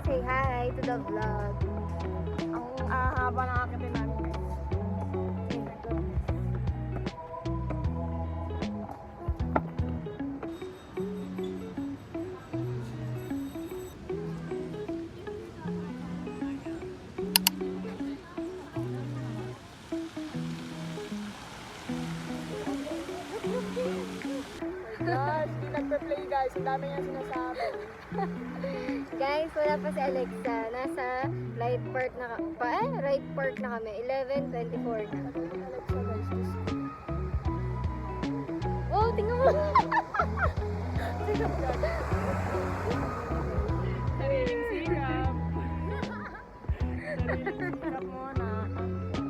Say hi to the vlog. Ang haba ng akin namin. Guys, hindi nagpe-play guys. Ang dami niya sinasabi. Guys, wala pa si Alexa. Nasa right park na right park na kami. 11:24 na. Alexa guys, just... Oh, tingnan mo. Sariling sikap. Sariling sikap mo na.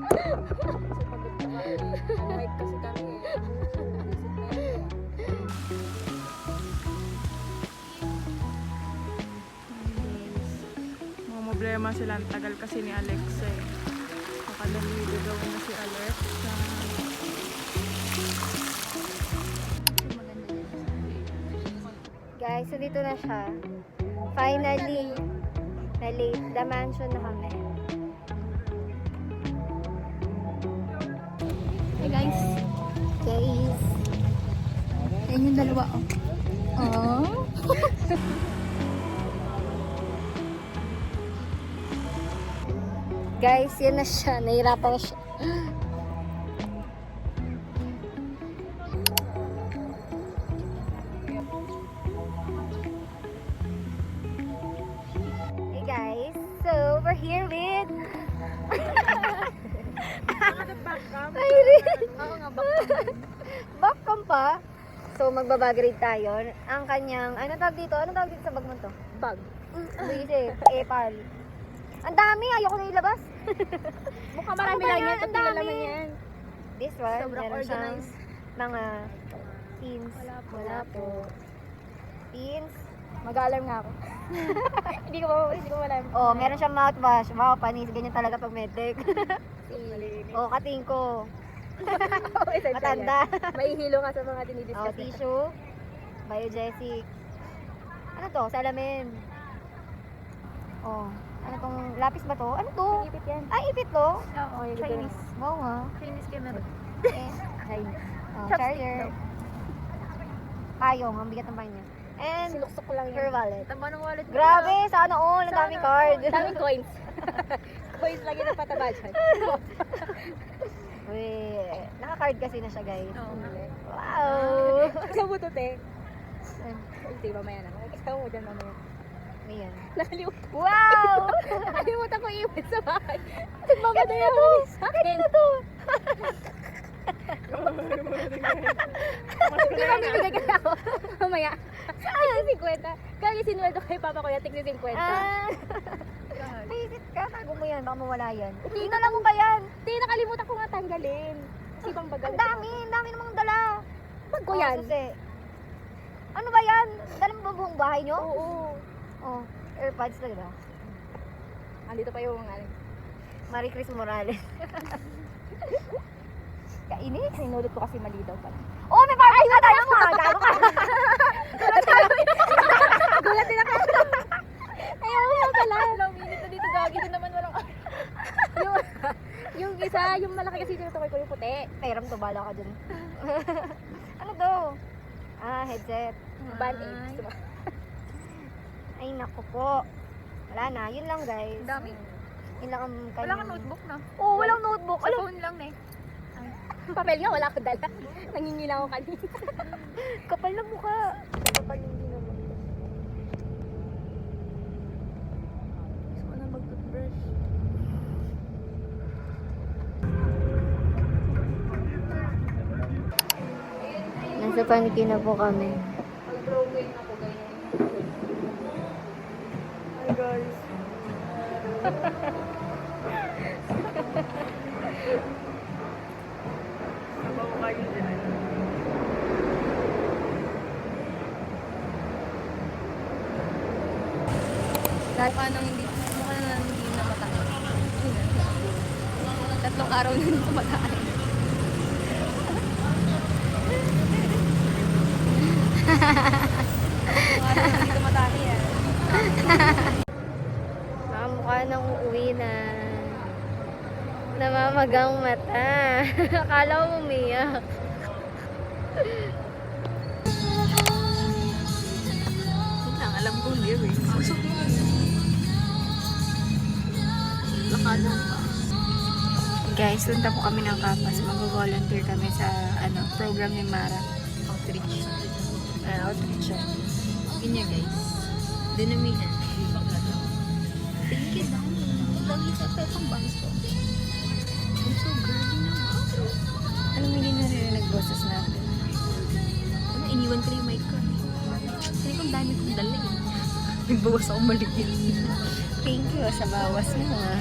Kasi pagod na kami. Unlike kasi kami eh. Mga problema sila. Ang tagal kasi ni Alexa eh. Nakalahido daw na si Alexa. Guys, so dito na siya. Finally, na late. The mansion na kami. Hey guys. Guys. Yan yung dalawa oh. Oh. Guys, yan na siya. Nahirapan na siya. Hey guys, so we're here with Irene. Ako nga backcam. Backcam pa. So magbabagrade tayo. Ang kanyang, ano tawag dito? Ano tawag dito sa bag mo to? Bag. Buisip, epal. Ang dami, ayoko na ilabas. Mukhang marami Ano ba lang yan? yan. Ang Ang dami dami. naman yan. This one, Sobrang meron siyang organized. mga pins. Wala po. Pins. Mag-alarm nga ako. Hindi ko alam. Oh, meron siyang mouthwash. Wow, panis. Ganyan talaga pag medtech. Malinis. Oh, kating ko. Essential Matanda. yan. May hilo ka sa mga Oh, dinidiscuss. tissue. Biogesic. Ano to? Salamin. Oh, ano tong lapis ba to? Ano to? Ipit yan. Ay, ipit to. Oo, Chinese. Wow, ha? Chinese camera. Eh, Chinese. oh, Chopstick charger. daw. Payong, ang bigat ng payong niya. And Sinuksok ko lang yan. her wallet. Tama ng wallet ko. Grabe, sana all. Ang daming card. Daming coins. Coins lagi na pataba dyan. Wait, naka-card kasi na siya, guys. Oo. Wow! Kasama mo to, te. Hindi, mamaya na. Kasama mo dyan mamaya. Ayan. Nakalimutan. Wow! Nakalimutan ko iwan sa bahay. Magmadaya mo sa akin. Ano to? Di ba bibigay ka ako? Mamaya. Saan? 50. Kaya sinuweldo kay Papa ko yung tigni 50. Ah! Visit ka, tago mo yan. Baka mawala yan. Dinala mo ba yan? Hindi, nakalimutan ko nga tanggalin. Kasi pang bagal. Ang dami namang dala. Bag ko yan. Susi. Ano ba yan? Dala mo ba buong bahay nyo? Oo. Oh, AirPods talaga. Andito pa yung mga Marie Chris Morales. Kainis? sinulot ko kasi mali daw pala. Oh, may party na tayo mga gago ka. Gulat din ako. Ayaw mo pala. Long minute na dito gagi din naman walang yung isa, yung malaki kasi tinutukoy ko yung puti. Pairam to, bala ka dun. Ano to? Ah, headset. Band-aids. Diba? Ay, naku po. Wala na. Yun lang, guys. Ang dami. Yun lang ang Wala kanyang... kang notebook na. Oo, walang notebook. Sa phone lang eh. Papel nga, wala akong dala. Nangingila ako kanina. Kapal na mukha. Kapal yung din naman. Gusto ko na Sa paniki na po kami. Nag-broken ako, ganyan. Hi guys. Sabaw kayo dyan. Mukha nang hindi na mataas. Tatlong araw na hindi kumakain. Tatlong araw na hindi kumakain yan. Mukha nang uuwi na. Namamagang mata. Akala ko umiyak. Lang, alam ko lyrics. Lakadang pa. Guys, punta po kami ng Kapas. Mag-volunteer kami sa program ni Mara. Outreach. Outreach siya. Ganyan guys. Dinamihan. Thank you, Dani. Lagi sa petang bangs ko. I'm so girly na. Anong hindi narinig boses natin? Ano, iniwan ko na yung mic ko. Kasi kung dami kong dala eh. Nagbawas ako maligid. Thank you sa bawas mo ah.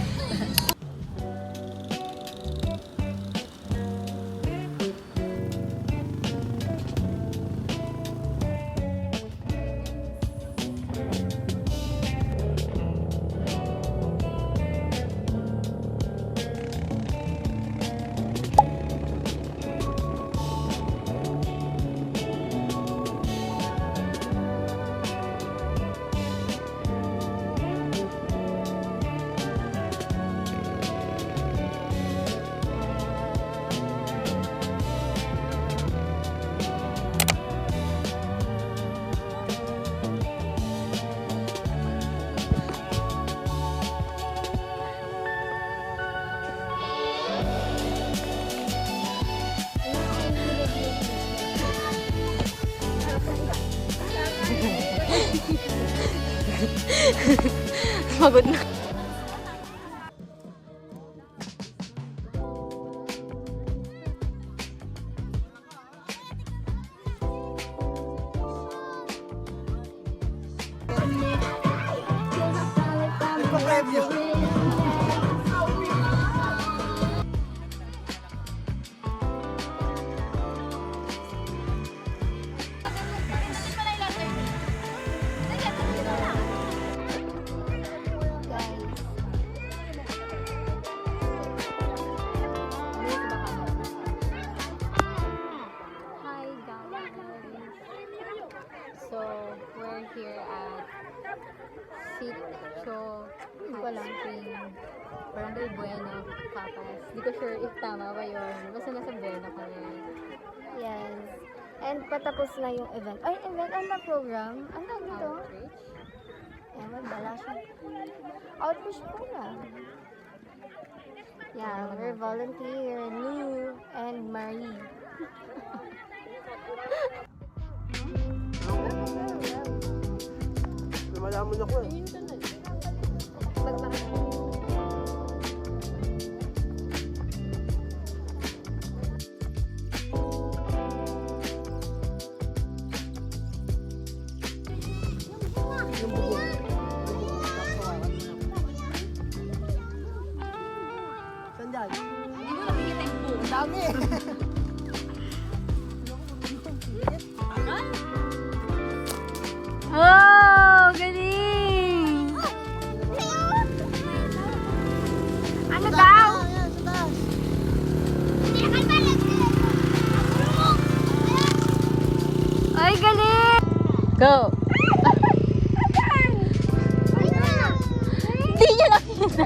Pagod na. Hi guys! So, we're here at Sitio Barangay Bueno, Papas. Di ko sure if tama ba yun. Basta nasa Bueno kami. Yes. And patapos na yung event. Ay, event? Ano na program? Ano tawag dito? Outreach. Ewan, wala siya. Outreach po na. Yeah, we're volunteer. Lou and Marie. Lumalaman ako eh. Yung bubog. Saan dyan? Hindi mo nakikita yung buo. Ang dami! Wow! Galing! Ano daw? Ayan, sa taas. Ay, galing! Go! Hindi niya nakita.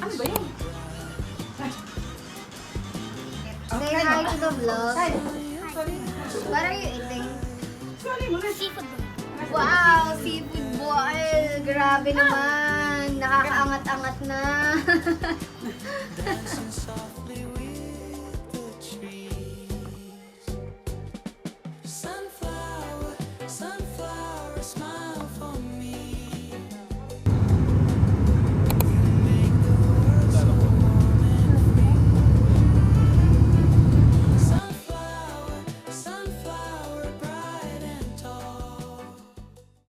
Ano ba yun? Say hi to the vlog. What are you eating? Seafood. Wow, seafood boil. Grabe naman. Nakakaangat-angat na. Sunflower, sunflower.